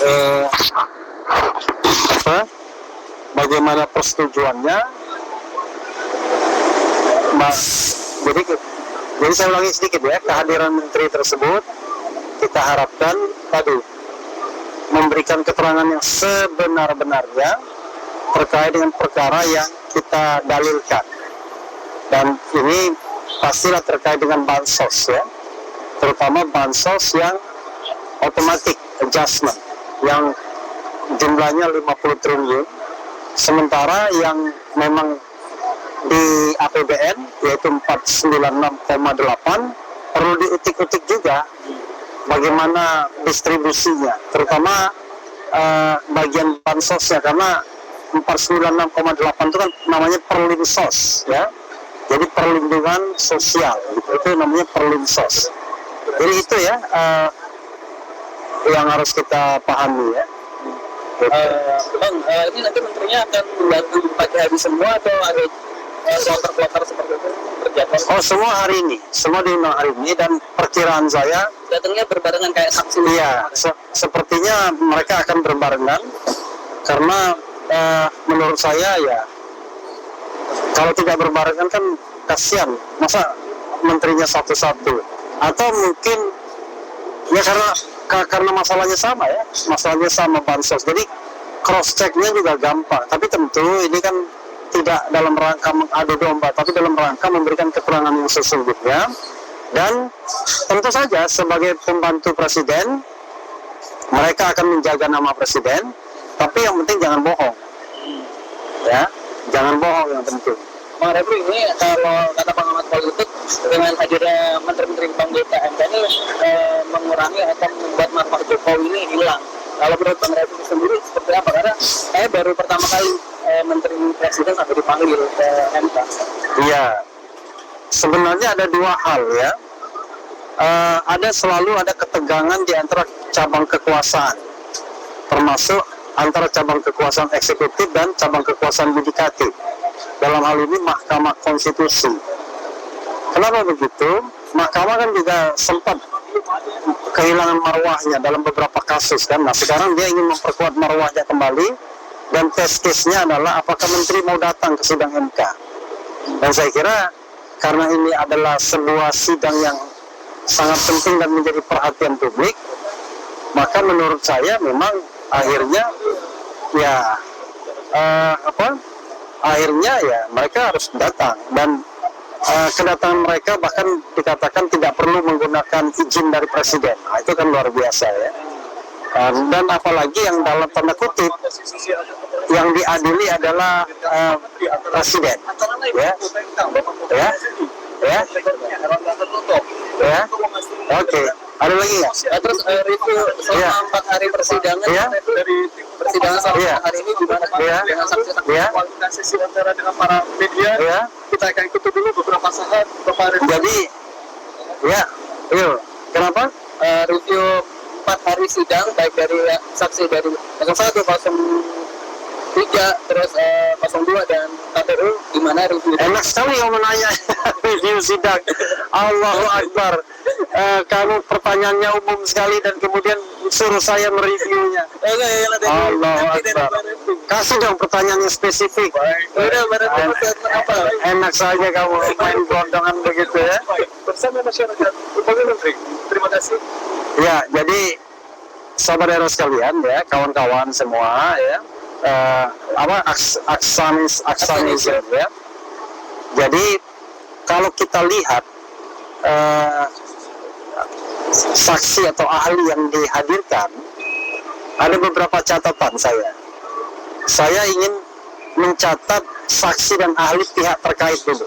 eh, apa, bagaimana persetujuannya. Jadi, jadi saya ulangi sedikit ya, kehadiran menteri tersebut kita harapkan tadi memberikan keterangan yang sebenar-benarnya terkait dengan perkara yang kita dalilkan. Dan ini pastilah terkait dengan bansos ya, terutama bansos yang otomatis adjustment yang jumlahnya 50 triliun, sementara yang memang di APBN yaitu 496,8 perlu diutik-utik juga bagaimana distribusinya, terutama bagian bansosnya, karena 496,8 itu kan namanya perlinsos ya, jadi perlindungan sosial gitu, itu namanya perlinsos. Jadi itu ya yang harus kita pahami ya. Bang, ini nanti menterinya akan membantu pagi hari semua atau ada kloter-kloter seperti itu berjadwal? Oh, semua hari ini, semua diundang hari ini, dan perkiraan saya datangnya berbarengan kayak saksi. Iya, sepertinya mereka akan berbarengan karena menurut saya ya kalau tidak berbarengan kan kasihan, masa menterinya satu-satu, atau mungkin ya karena masalahnya sama ya, masalahnya sama bansos, jadi cross checknya juga gampang. Tapi tentu ini kan tidak dalam rangka mengadu domba, tapi dalam rangka memberikan keterangan yang sesungguhnya. Dan tentu saja sebagai pembantu presiden mereka akan menjaga nama presiden, tapi yang penting jangan bohong ya, jangan bohong yang penting. Bang Refli, ini kalau kata pengamat politik, dengan hadirnya menteri-menteri Bang BKMK ini mengurangi atau membuat marwah Jokowi ini hilang. Kalau menurut Bang Refli sendiri seperti apa? Karena saya baru pertama kali menteri presiden sampai dipanggil ke MK. Iya, sebenarnya ada dua hal ya. Selalu ada ketegangan di antara cabang kekuasaan, termasuk antara cabang kekuasaan eksekutif dan cabang kekuasaan yudikatif. Dalam hal ini Mahkamah Konstitusi. Kenapa begitu? Mahkamah kan juga sempat kehilangan marwahnya dalam beberapa kasus kan. Nah, sekarang dia ingin memperkuat marwahnya kembali, dan test case-nya adalah apakah menteri mau datang ke sidang MK. Dan saya kira karena ini adalah sebuah sidang yang sangat penting dan menjadi perhatian publik, maka menurut saya memang akhirnya ya akhirnya ya mereka harus datang, dan kedatangan mereka bahkan dikatakan tidak perlu menggunakan izin dari presiden. Nah, itu kan luar biasa ya. Dan apalagi yang dalam tanda kutip yang diadili adalah presiden ya. Oke. Ada lagi ya? Terus review selama 4 hari persidangan dari persidangan selama hari ini gimana dengan saksi-saksi komunikasi antara dengan para media? Kita akan ikuti dulu beberapa saat kemarin. Jadi kenapa? Review 4 hari sidang, baik dari saksi dari 01, 03, terus 02 dan KPU, gimana review? Enak sekali yang menanya review sidang. Allahu Akbar. Kamu pertanyaannya umum sekali dan kemudian suruh saya mereviewnya. Allahu Akbar. Kasih dong pertanyaan yang spesifik. Udah, apa? Enak saja kamu main gelondongan begitu ya. Bersama masyarakat, Bapak Menteri, terima kasih. Ya, jadi saudara sekalian ya, kawan-kawan semua ya, aksanism ya. Jadi kalau kita lihat saksi atau ahli yang dihadirkan, ada beberapa catatan saya. Saya ingin mencatat saksi dan ahli pihak terkait dulu.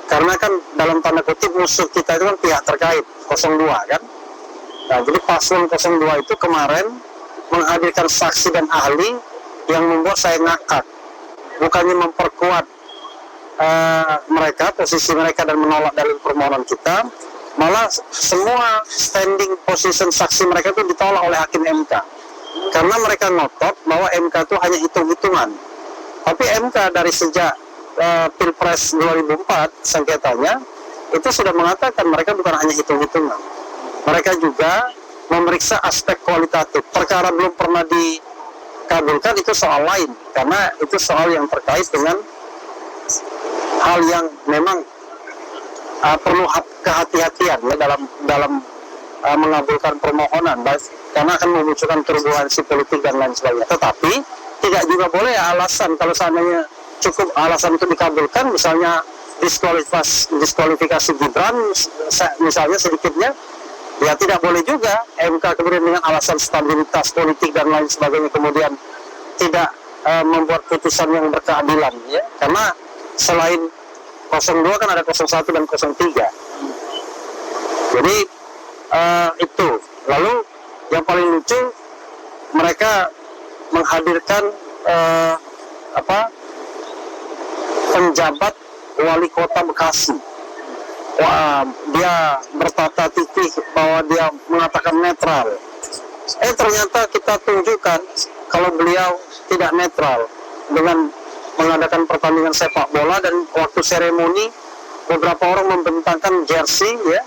Karena kan dalam tanda kutip musuh kita itu kan pihak terkait 02 kan. Nah, jadi paslon 02 itu kemarin menghadirkan saksi dan ahli yang membuat saya ngakak. Bukannya memperkuat mereka, posisi mereka, dan menolak dalil permohonan kita, malah semua standing position saksi mereka itu ditolak oleh hakim MK. Karena mereka ngotot bahwa MK itu hanya hitung-hitungan. Tapi MK dari sejak Pilpres 2004 sengketanya itu sudah mengatakan mereka bukan hanya hitung-hitungan. Mereka juga memeriksa aspek kualitatif. Perkara belum pernah dikabulkan itu soal lain, karena itu soal yang terkait dengan hal yang memang perlu kehati-hatian ya dalam mengabulkan permohonan, karena akan memunculkan turbulensi politik dan lain sebagainya. Tetapi tidak juga boleh alasan, kalau seandainya cukup alasan itu dikabulkan, misalnya diskualifikasi Gibran misalnya sedikitnya, ya tidak boleh juga MK kemudian dengan alasan stabilitas politik dan lain sebagainya kemudian tidak membuat putusan yang berkeadilan ya, karena selain 02 kan ada 01 dan 03. Jadi itu. Lalu yang paling lucu, mereka menghadirkan penjabat wali kota Bekasi. Wah, dia bertata titih bahwa dia mengatakan netral. Ternyata kita tunjukkan kalau beliau tidak netral dengan mengadakan pertandingan sepak bola, dan waktu seremoni beberapa orang membentangkan jersey ya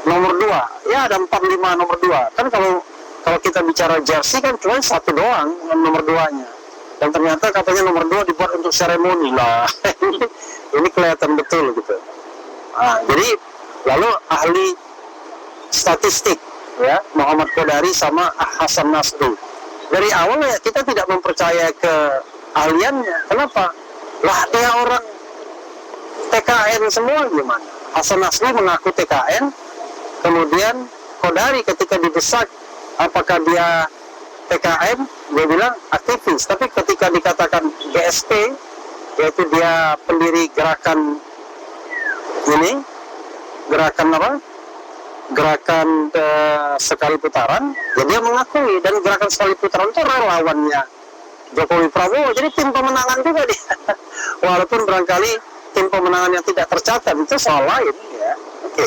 nomor 2. Ya ada 45 nomor 2. Kan kalau kita bicara jersey kan cuma satu doang nomor 2-nya. Dan ternyata katanya nomor 2 dibuat untuk seremoni lah. Ini kelihatan betul gitu. Jadi lalu ahli statistik ya Muhammad Kodari sama Hasan Nasri. Dari awal ya kita tidak mempercaya keahliannya. Kenapa? Lah dia orang TKN semua gimana? Hasan Nasri mengaku TKN, kemudian Kodari ketika didesak apakah dia TKN, dia bilang aktivis. Tapi ketika dikatakan GSP, yaitu dia pendiri gerakan gerakan sekali putaran, ya dia mengakui, dan gerakan sekali putaran itu relawannya Jokowi Prabowo, jadi tim pemenangan juga dia. Walaupun barangkali tim pemenangan yang tidak tercatat itu soal lain ya. Oke.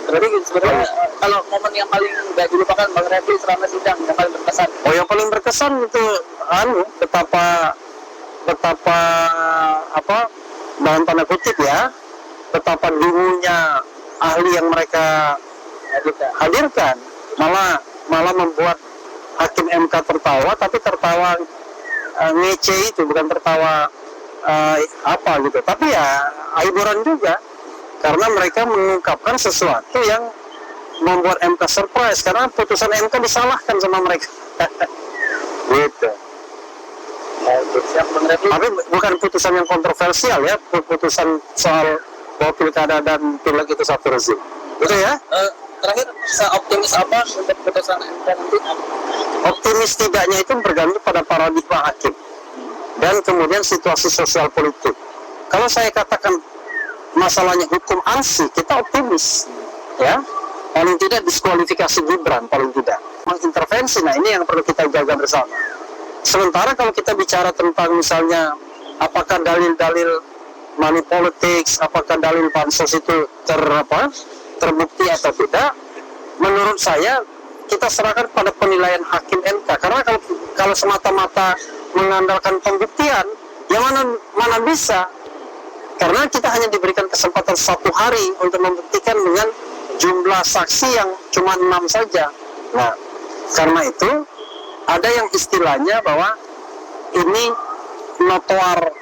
Berarti sebenarnya kalau momen yang paling nggak dilupakan Bang Refli selama sidang yang paling berkesan? Oh, yang paling berkesan itu betapa dalam tanda kutip ya, betapa dulunya ahli yang mereka hadirkan malah membuat hakim MK tertawa, tapi tertawa ngece itu, bukan tertawa gitu, tapi ya hiburan juga, karena mereka mengungkapkan sesuatu yang membuat MK surprise, karena putusan MK disalahkan sama mereka. Gitu. Tapi bukan putusan yang kontroversial ya, putusan soal bahwa pilkada dan pileg itu satu rezim. Gitu ya. Terakhir, seoptimis apa untuk putusan MK nanti? Optimis tidaknya itu bergantung pada paradigma hakim dan kemudian situasi sosial politik. Kalau saya katakan masalahnya hukum ANSI, kita optimis ya, paling tidak diskualifikasi Gibran, paling tidak mengintervensi. Nah ini yang perlu kita jaga bersama. Sementara kalau kita bicara tentang misalnya apakah dalil-dalil money politics, apakah dalil pansos itu terbukti atau tidak, menurut saya kita serahkan pada penilaian hakim MK. Karena kalau semata-mata mengandalkan pembuktian, yang mana bisa, karena kita hanya diberikan kesempatan 1 hari untuk membuktikan dengan jumlah saksi yang cuma 6 saja. Nah, karena itu ada yang istilahnya bahwa ini notoire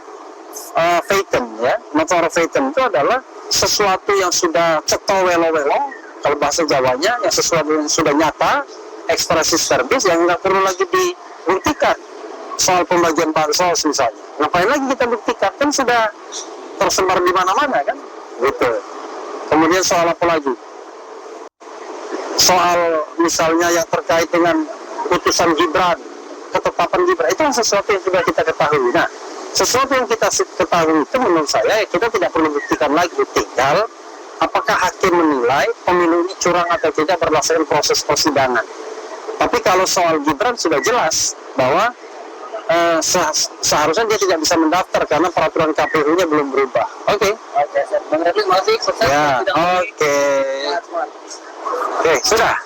fatum ya. Notoire fatum itu adalah sesuatu yang sudah ceto welo-welo, kalau bahasa Jawanya, yang sesuatu yang sudah nyata, ekspresi verbis, yang nggak perlu lagi dibuktikan. Soal pembagian bansos misalnya, ngapain lagi kita buktikan, kan sudah tersebar di mana-mana kan, gitu. Kemudian soal apa lagi? Soal misalnya yang terkait dengan putusan Gibran, ketetapan Gibran, itu sesuatu yang sudah kita ketahui. Nah, sesuatu yang kita ketahui itu menurut saya kita tidak perlu buktikan lagi, tinggal apakah hakim menilai pemilu ini curang atau tidak berdasarkan proses persidangan. Tapi kalau soal Gibran sudah jelas bahwa seharusnya dia tidak bisa mendaftar karena peraturan KPU-nya belum berubah. Oke. Bang Refli, masih sukses. Ya, oke. Oke, sudah.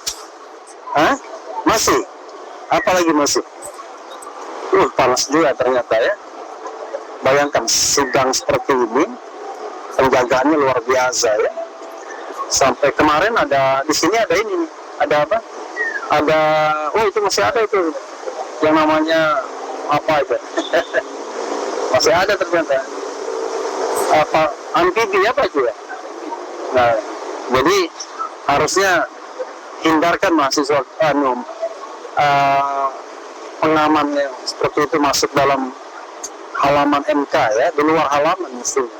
Masih. Apalagi masih. Panas juga ternyata ya. Bayangkan sidang seperti ini, penjagaannya luar biasa ya. Sampai kemarin ada di sini ada ini, ada apa? ada, oh itu masih ada itu yang namanya apa aja, masih ada ternyata apa amfibi apa itu ya. Nah, jadi harusnya hindarkan mahasiswa pengamannya seperti itu masuk dalam halaman MK ya, di luar halaman mestinya.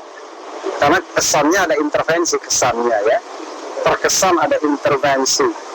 Karena kesannya ada intervensi, kesannya ya, terkesan ada intervensi.